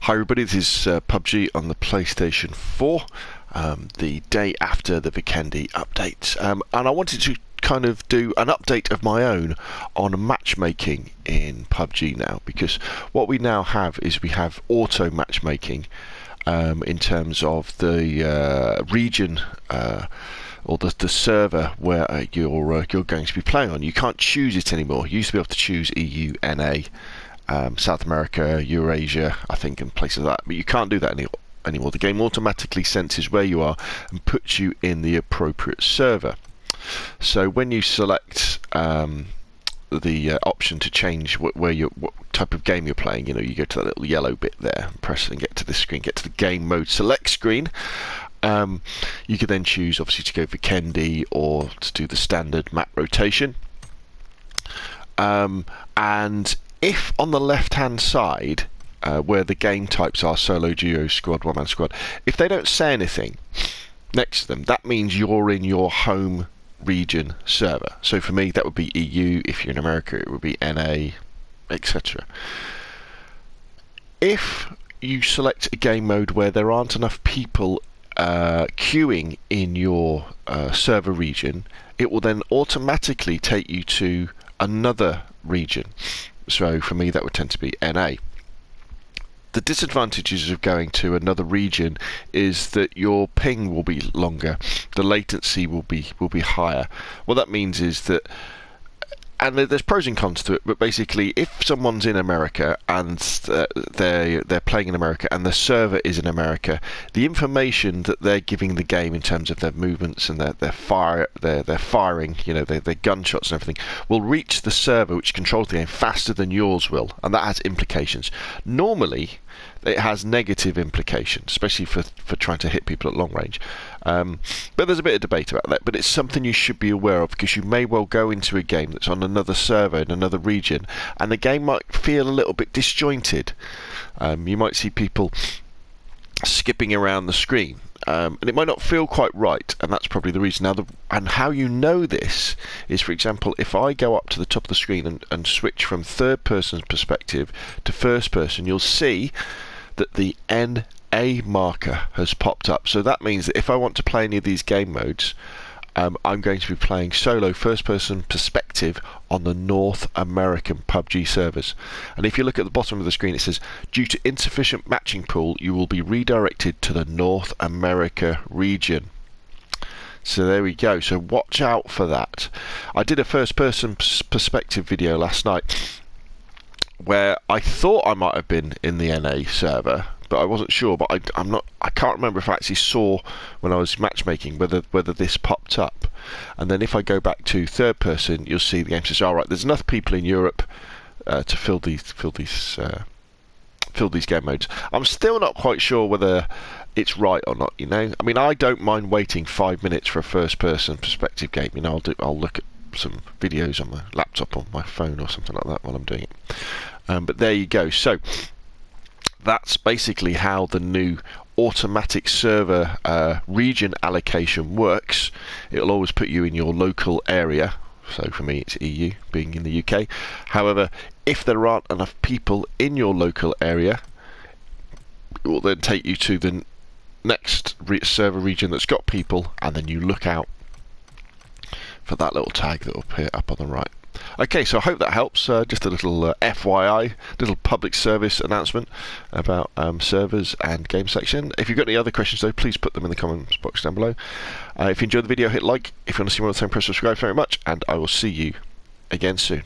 Hi everybody, this is PUBG on the PlayStation 4, the day after the Vikendi update, and I wanted to kind of do an update of my own on matchmaking in PUBG now, because what we now have is we have auto matchmaking in terms of the region or the server where you're going to be playing on. You can't choose it anymore. You used to be able to choose EU, NA, South America, Eurasia, I think, and places like that, but you can't do that anymore. The game automatically senses where you are and puts you in the appropriate server. So when you select the option to change what type of game you're playing, you go to that little yellow bit there, and press and get to this screen, get to the game mode select screen. You could then choose, obviously, to go Vikendi or to do the standard map rotation. And if on the left-hand side, where the game types are solo, duo, squad, one-man squad, if they don't say anything next to them, that means you're in your home region server. So for me, that would be EU. If you're in America, it would be NA, etc. If you select a game mode where there aren't enough people queuing in your server region, it will then automatically take you to another region. So for me, that would tend to be NA. The disadvantages of going to another region is that your ping will be longer, the latency will be higher. What that means is that, and there's pros and cons to it, but basically, if someone's in America and they're playing in America and the server is in America, the information that they're giving the game in terms of their movements and their firing, their gunshots and everything, will reach the server which controls the game faster than yours will, and that has implications. Normally, it has negative implications, especially for trying to hit people at long range. But there's a bit of debate about that. But it's something you should be aware of, because you may well go into a game that's on another server in another region, and the game might feel a little bit disjointed. You might see people skipping around the screen, and it might not feel quite right, and that's probably the reason. Now, and how you know this is, for example, if I go up to the top of the screen and switch from third person's perspective to first person, you'll see that the NA marker has popped up. So that means that if I want to play any of these game modes, I'm going to be playing solo first person perspective on the North American PUBG servers. And if you look at the bottom of the screen, it says, due to insufficient matching pool, you will be redirected to the North America region. So there we go. So watch out for that. I did a first person perspective video last night where I thought I might have been in the NA server, but I wasn't sure. But I can't remember if I actually saw when I was matchmaking whether this popped up. And then if I go back to third person, you'll see the game says, all right, there's enough people in Europe to fill these game modes. I'm still not quite sure whether it's right or not. I mean, I don't mind waiting 5 minutes for a first person perspective game. I'll look at some videos on my laptop, on my phone or something like that while I'm doing it. But there you go. So that's basically how the new automatic server region allocation works. It'll always put you in your local area. So for me, it's EU, being in the UK. However, if there aren't enough people in your local area, it will then take you to the next server region that's got people, and then you look out for that little tag that will appear up on the right. Okay, so I hope that helps. Just a little FYI, little public service announcement about servers and game section. If you've got any other questions, though, please put them in the comments box down below. If you enjoyed the video, hit like. If you want to see more of the same, press subscribe. Very much, and I will see you again soon.